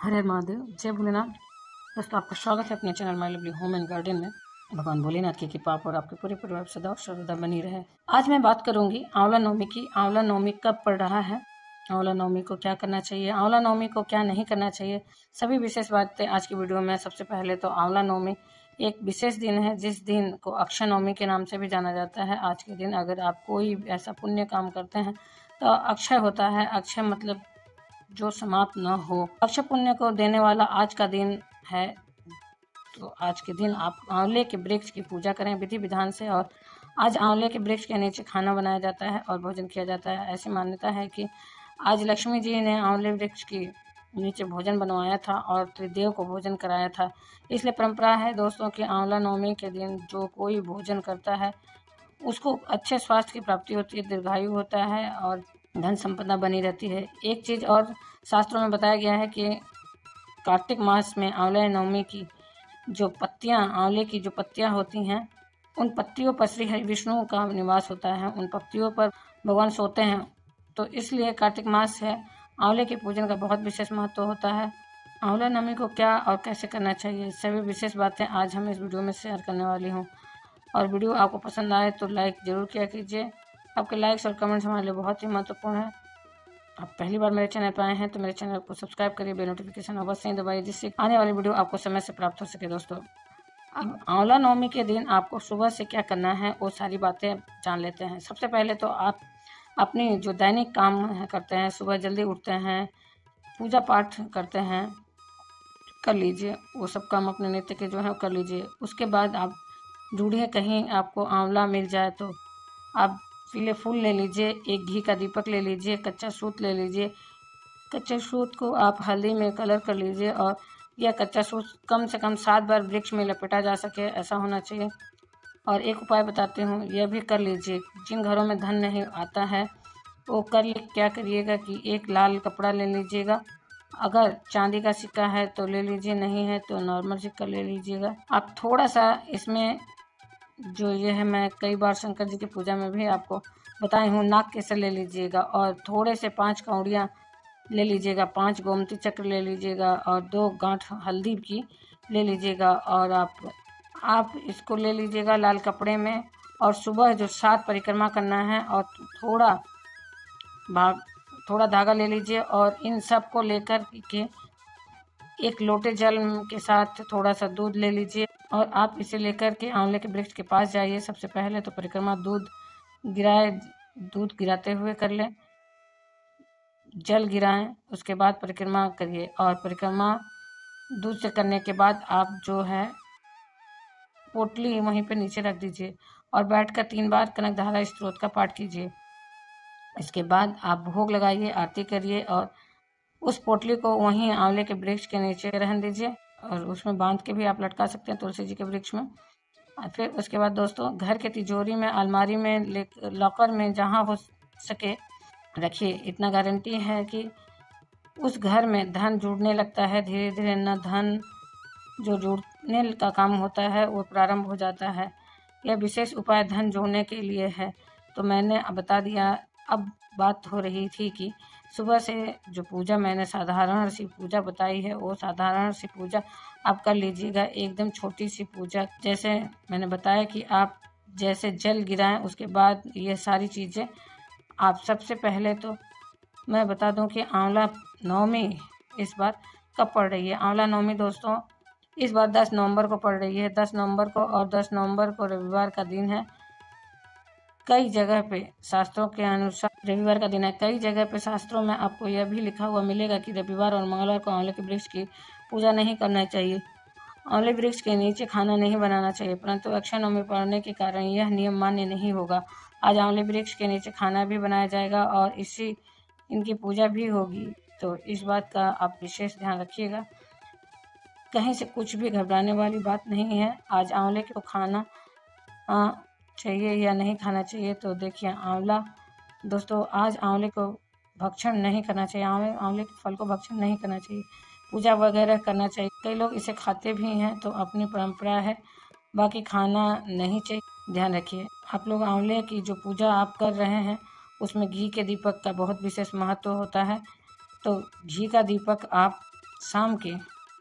हरे महादेव, जय भोलेनाथ। दोस्तों, आपका स्वागत है अपने channel my lovely home and garden में। भगवान भोलेनाथ की कृपा और आपके पूरे परिवार सदा और सर्वदा बनी रहे। आज मैं बात करूंगी आंवला नवमी की। आंवला नवमी कब पड़ रहा है, आंवला नवमी को क्या करना चाहिए, आंवला नवमी को क्या नहीं करना चाहिए, सभी विशेष बातें आज की वीडियो में। सबसे पहले तो आंवला नवमी एक विशेष दिन है जिस दिन को अक्षय नवमी के नाम से भी जाना जाता है। आज के दिन अगर आप कोई ऐसा पुण्य काम करते हैं तो अक्षय होता है। अक्षय मतलब जो समाप्त न हो। अक्षय पुण्य को देने वाला आज का दिन है। तो आज के दिन आप आंवले के वृक्ष की पूजा करें विधि विधान से। और आज आंवले के वृक्ष के नीचे खाना बनाया जाता है और भोजन किया जाता है। ऐसी मान्यता है कि आज लक्ष्मी जी ने आंवले वृक्ष की नीचे भोजन बनवाया था और त्रिदेव को भोजन कराया था। इसलिए परंपरा है दोस्तों कि आंवला नवमी के दिन जो कोई भोजन करता है उसको अच्छे स्वास्थ्य की प्राप्ति होती है, दीर्घायु होता है और धन संपदा बनी रहती है। एक चीज़ और शास्त्रों में बताया गया है कि कार्तिक मास में आंवला नवमी की जो पत्तियां, आंवले की जो पत्तियां होती हैं, उन पत्तियों पर श्री हरि विष्णु का निवास होता है। उन पत्तियों पर भगवान सोते हैं। तो इसलिए कार्तिक मास है, आंवले के पूजन का बहुत विशेष महत्व होता है। आंवला नवमी को क्या और कैसे करना चाहिए, सभी विशेष बातें आज हम इस वीडियो में शेयर करने वाली हूँ। और वीडियो आपको पसंद आए तो लाइक ज़रूर किया कीजिए। आपके लाइक्स और कमेंट्स हमारे लिए बहुत ही महत्वपूर्ण है। आप पहली बार मेरे चैनल पर आए हैं तो मेरे चैनल को सब्सक्राइब करिए, बेल नोटिफिकेशन अवश्य ही दबाइए जिससे आने वाली वीडियो आपको समय से प्राप्त हो सके। दोस्तों, अब आंवला नवमी के दिन आपको सुबह से क्या करना है वो सारी बातें जान लेते हैं। सबसे पहले तो आप अपनी जो दैनिक काम करते हैं, सुबह जल्दी उठते हैं, पूजा पाठ करते हैं, कर लीजिए। वो सब काम अपने नित्य के जो है कर लीजिए। उसके बाद आप ढूंढिए, कहीं आपको आंवला मिल जाए तो आप पीले फूल ले लीजिए, एक घी का दीपक ले लीजिए, कच्चा सूत ले लीजिए। कच्चे सूत को आप हल्दी में कलर कर लीजिए और यह कच्चा सूत कम से कम 7 बार वृक्ष में लपेटा जा सके, ऐसा होना चाहिए। और एक उपाय बताती हूँ, यह भी कर लीजिए। जिन घरों में धन नहीं आता है वो क्या करिएगा कि एक लाल कपड़ा ले लीजिएगा। अगर चांदी का सिक्का है तो ले लीजिए, नहीं है तो नॉर्मल सिक्का ले लीजिएगा। आप थोड़ा सा इसमें जो ये है, मैं कई बार शंकर जी की पूजा में भी आपको बताई हूँ, नाग केसर ले लीजिएगा और थोड़े से 5 कौड़ियाँ ले लीजिएगा, 5 गोमती चक्र ले लीजिएगा और 2 गांठ हल्दी की ले लीजिएगा। और आप इसको ले लीजिएगा लाल कपड़े में। और सुबह जो 7 परिक्रमा करना है और थोड़ा धागा ले लीजिए और इन सब को लेकर के एक लोटे जल के साथ थोड़ा सा दूध ले लीजिए और आप इसे लेकर के आंवले के वृक्ष के पास जाइए। सबसे पहले तो परिक्रमा दूध गिराते हुए कर लें, जल गिराएं, उसके बाद परिक्रमा करिए। और परिक्रमा दूध से करने के बाद आप जो है पोटली वहीं पर नीचे रख दीजिए और बैठकर 3 बार कनकधारा स्तोत्र का पाठ कीजिए। इसके बाद आप भोग लगाइए, आरती करिए और उस पोटली को वहीं आंवले के वृक्ष के नीचे रहने दीजिए और उसमें बांध के भी आप लटका सकते हैं तुलसी जी के वृक्ष में। और फिर उसके बाद दोस्तों, घर के तिजोरी में, अलमारी में, लॉकर में, जहाँ हो सके रखिए। इतना गारंटी है कि उस घर में धन जुड़ने लगता है धीरे धीरे। न धन जो जुड़ने का काम होता है वो प्रारंभ हो जाता है। यह विशेष उपाय धन जोड़ने के लिए है, तो मैंने बता दिया। अब बात हो रही थी कि सुबह से जो पूजा मैंने साधारण सी पूजा बताई है, वो साधारण सी पूजा आप कर लीजिएगा, एकदम छोटी सी पूजा। जैसे मैंने बताया कि आप जैसे जल गिराएं, उसके बाद ये सारी चीज़ें आप। सबसे पहले तो मैं बता दूं कि आंवला नवमी इस बार कब पड़ रही है। आंवला नवमी दोस्तों इस बार 10 नवंबर को पड़ रही है, 10 नवंबर को, और 10 नवंबर को रविवार का दिन है। कई जगह पे शास्त्रों के अनुसार रविवार का दिन है। कई जगह पे शास्त्रों में आपको यह भी लिखा हुआ मिलेगा कि रविवार और मंगलवार को आंवले के वृक्ष की पूजा नहीं करना चाहिए, आंवले वृक्ष के नीचे खाना नहीं बनाना चाहिए। परंतु अक्षय नवमी पड़ने के कारण यह नियम मान्य नहीं होगा। आज आंवले वृक्ष के नीचे खाना भी बनाया जाएगा और इनकी पूजा भी होगी। तो इस बात का आप विशेष ध्यान रखिएगा। कहीं से कुछ भी घबराने वाली बात नहीं है। आज आंवले को खाना चाहिए या नहीं खाना चाहिए, तो देखिए आंवला दोस्तों, आज आंवले को भक्षण नहीं करना चाहिए, आंवले के फल को भक्षण नहीं करना चाहिए, पूजा वगैरह करना चाहिए। कई लोग इसे खाते भी हैं, तो अपनी परंपरा है, बाकी खाना नहीं चाहिए। ध्यान रखिए आप लोग, आंवले की जो पूजा आप कर रहे हैं उसमें घी के दीपक का बहुत विशेष महत्व होता है। तो घी का दीपक आप शाम के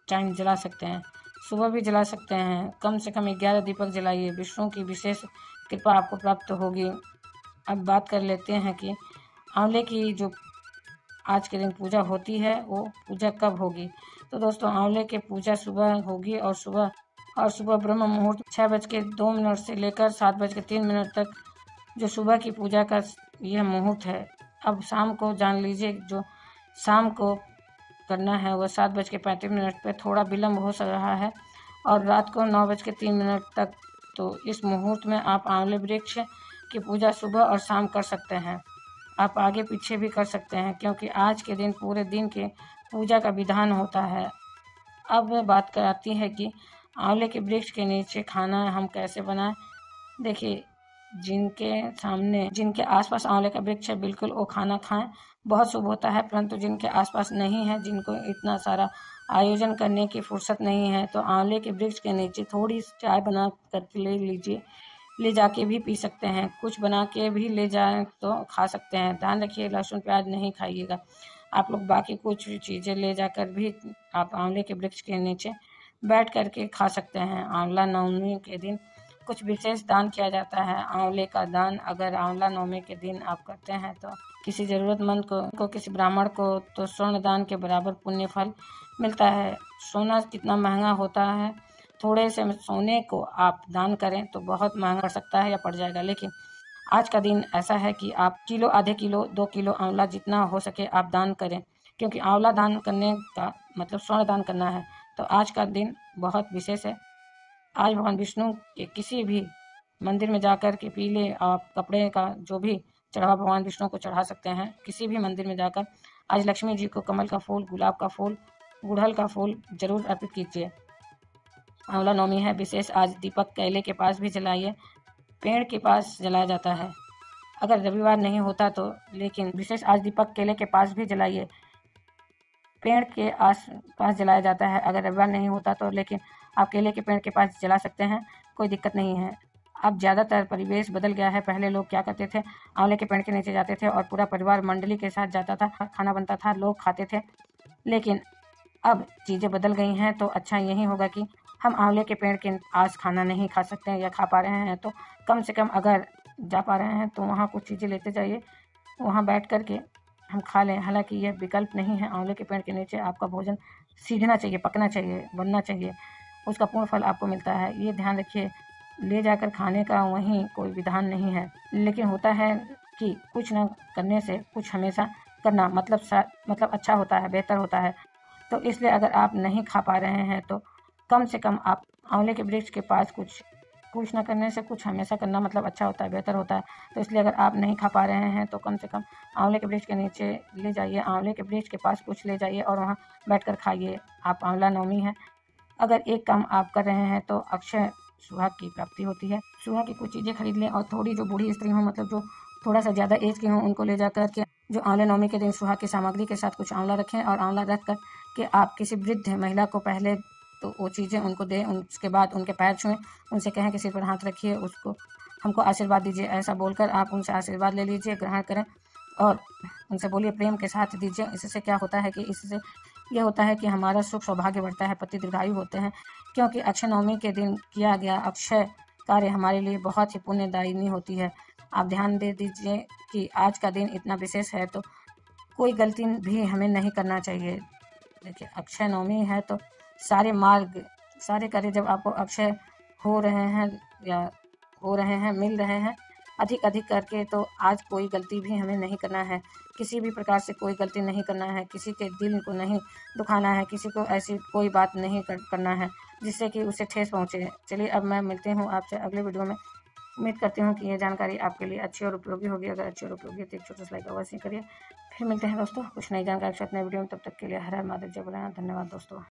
टाइम जला सकते हैं, सुबह भी जला सकते हैं। कम से कम 11 दीपक जलाइए, विष्णु की विशेष कृपा आपको प्राप्त होगी। अब बात कर लेते हैं कि आंवले की जो आज के दिन पूजा होती है वो पूजा कब होगी। तो दोस्तों आंवले की पूजा सुबह होगी और सुबह ब्रह्म मुहूर्त 6:02 से लेकर 7:03 तक जो सुबह की पूजा का यह मुहूर्त है। अब शाम को जान लीजिए, जो शाम को करना है वह 7:35 पे थोड़ा विलम्ब हो रहा है और रात को 9:03 तक। तो इस मुहूर्त में आप आंवले वृक्ष की पूजा सुबह और शाम कर सकते हैं। आप आगे पीछे भी कर सकते हैं, क्योंकि आज के दिन पूरे दिन के पूजा का विधान होता है। अब बात आती है कि आंवले के वृक्ष के नीचे खाना हम कैसे बनाएं। देखिए, जिनके आसपास आंवले का वृक्ष है, बिल्कुल वो खाना खाएं, बहुत शुभ होता है। परंतु जिनके आसपास नहीं है, जिनको इतना सारा आयोजन करने की फुर्सत नहीं है, तो आंवले के वृक्ष के नीचे थोड़ी चाय बना करके ले लीजिए, ले जाके भी पी सकते हैं। कुछ बना के भी ले जाएं तो खा सकते हैं। ध्यान रखिए, लहसुन प्याज नहीं खाइएगा। आप लोग बाकी कुछ चीज़ें ले जाकर भी आप आंवले के वृक्ष के नीचे बैठ करके खा सकते हैं। आंवला नवमी के दिन कुछ विशेष दान किया जाता है। आंवले का दान अगर आंवला नवमी के दिन आप करते हैं तो किसी ज़रूरतमंद को किसी ब्राह्मण को तो स्वर्ण दान के बराबर पुण्य फल मिलता है। सोना कितना महंगा होता है, थोड़े से सोने को आप दान करें तो बहुत महंगा पड़ सकता है या पड़ जाएगा, लेकिन आज का दिन ऐसा है कि आप किलो, आधे किलो, 2 किलो आंवला जितना हो सके आप दान करें, क्योंकि आंवला दान करने का मतलब स्वर्ण दान करना है। तो आज का दिन बहुत विशेष है। आज भगवान विष्णु के किसी भी मंदिर में जाकर के पीले आप कपड़े का जो भी चढ़ावा भगवान विष्णु को चढ़ा सकते हैं। किसी भी मंदिर में जाकर आज लक्ष्मी जी को कमल का फूल, गुलाब का फूल, गुड़हल का फूल जरूर अर्पित कीजिए। आंवला नवमी है विशेष। आज दीपक केले के पास भी जलाइए, पेड़ के पास जलाया जाता है। अगर रविवार नहीं होता तो, लेकिन विशेष आज दीपक केले के पास भी जलाइए, पेड़ के आस पास जलाया जाता है। अगर रविवार नहीं होता तो, लेकिन आप केले के पेड़ के पास जला सकते हैं, कोई दिक्कत नहीं है। अब ज़्यादातर परिवेश बदल गया है। पहले लोग क्या करते थे, आंवले के पेड़ के नीचे जाते थे और पूरा परिवार मंडली के साथ जाता था, खाना बनता था, लोग खाते थे। लेकिन अब चीज़ें बदल गई हैं, तो अच्छा यही होगा कि हम आंवले के पेड़ के आज खाना नहीं खा सकते हैं या खा पा रहे हैं तो कम से कम अगर जा पा रहे हैं तो वहाँ कुछ चीज़ें लेते जाइए, वहाँ बैठ कर के हम खा लें। हालांकि यह विकल्प नहीं है, आंवले के पेड़ के नीचे आपका भोजन सीखना चाहिए, पकना चाहिए, बनना चाहिए, उसका पूर्ण फल आपको मिलता है। ये ध्यान रखिए, ले जाकर खाने का वहीं कोई विधान नहीं है। लेकिन होता है कि कुछ न करने से कुछ हमेशा करना मतलब अच्छा होता है, बेहतर होता है। तो इसलिए अगर आप नहीं खा पा रहे हैं तो कम से कम आप आंवले के वृक्ष के पास कुछ न करने से कुछ हमेशा करना मतलब अच्छा होता है, बेहतर होता है। तो इसलिए अगर आप नहीं खा पा रहे हैं तो कम से कम आंवले के वृक्ष के नीचे ले जाइए, आंवले के वृक्ष के पास कुछ ले जाइए और वहाँ बैठकर खाइए। आप आंवला नवमी है, अगर एक काम आप कर रहे हैं तो अक्षय सुहाग की प्राप्ति होती है। सुहाग की कुछ चीज़ें खरीद लें और थोड़ी जो बूढ़ी स्त्री हों, मतलब जो थोड़ा सा ज़्यादा एज की हों, उनको ले जाकर के जो आंवले नवमी के दिन सुहाग की सामग्री के साथ कुछ आंवला रखें और आंवला रख कर कि आप किसी वृद्ध महिला को पहले तो वो चीज़ें उनको दें, उसके बाद उनके पैर छुएं, उनसे कहें कि सिर पर हाथ रखिए, उसको हमको आशीर्वाद दीजिए। ऐसा बोलकर आप उनसे आशीर्वाद ले लीजिए, ग्रहण करें और उनसे बोलिए, प्रेम के साथ दीजिए। इससे क्या होता है कि इससे ये होता है कि हमारा सुख सौभाग्य बढ़ता है, पति दीर्घायु होते हैं, क्योंकि अक्षय नवमी के दिन किया गया अक्षय कार्य हमारे लिए बहुत ही पुण्यदायिनी होती है। आप ध्यान दे दीजिए कि आज का दिन इतना विशेष है तो कोई गलती भी हमें नहीं करना चाहिए। देखिए, अक्षय नवमी है तो सारे मार्ग, सारे कार्य जब आपको अक्षय हो रहे हैं या हो रहे हैं, मिल रहे हैं अधिक करके, तो आज कोई गलती भी हमें नहीं करना है। किसी भी प्रकार से कोई गलती नहीं करना है, किसी के दिल को नहीं दुखाना है, किसी को ऐसी कोई बात नहीं करना है जिससे कि उसे ठेस पहुँचे। चलिए, अब मैं मिलती हूँ आपसे अगले वीडियो में। उम्मीद करती हूँ कि ये जानकारी आपके लिए अच्छी और उपयोगी होगी। अगर अच्छी और उपयोगी है तो एक छोटा सा लाइक अवश्य करिए। फिर मिलते हैं दोस्तों कुछ नई जानकारी के साथ नए वीडियो में। तब तक के लिए हर हर महादेव, जय भोलेनाथ। धन्यवाद दोस्तों।